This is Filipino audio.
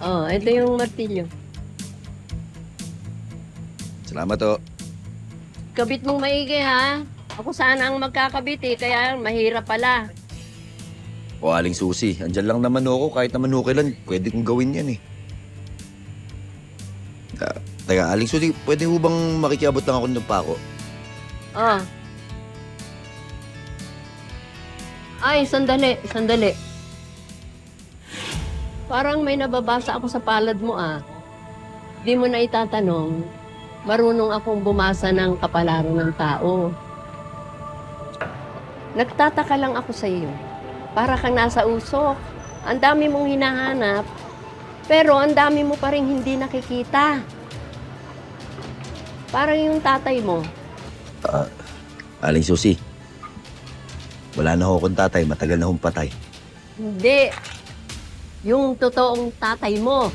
Oh, ito yung martilyo. Salamat o. Kabit mong maigi, ha? Ako sana ang magkakabit, eh. Kaya mahirap pala. O Aling Susi, andyan lang naman ako. Kahit naman kailan, pwede kong gawin yan eh. Teka, Aling Susi, pwede ho bang makikiabot lang ako ng pako? Oh. Ay, sandali, sandali. Parang may nababasa ako sa palad mo, ah. Di mo na itatanong, marunong akong bumasa ng kapalaran ng tao. Nagtataka lang ako sa iyo. Para kang nasa usok. Ang dami mong hinahanap, pero ang dami mo pa rin hindi nakikita. Parang yung tatay mo. Aling Susi, wala na ho akong tatay. Matagal na hong patay. Hindi. Yung totoong tatay mo.